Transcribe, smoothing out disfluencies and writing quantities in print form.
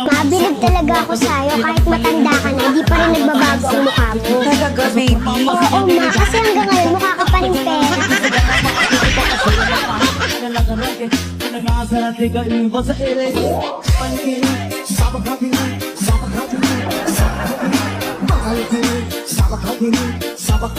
Mabilib talaga ako sa'yo kahit matanda ka na, di pa rin nagbabago ang mukha mo. Talaga, baby. Oo ma, kasi hanggang ngayon mukha ka pa rin pera. Sabak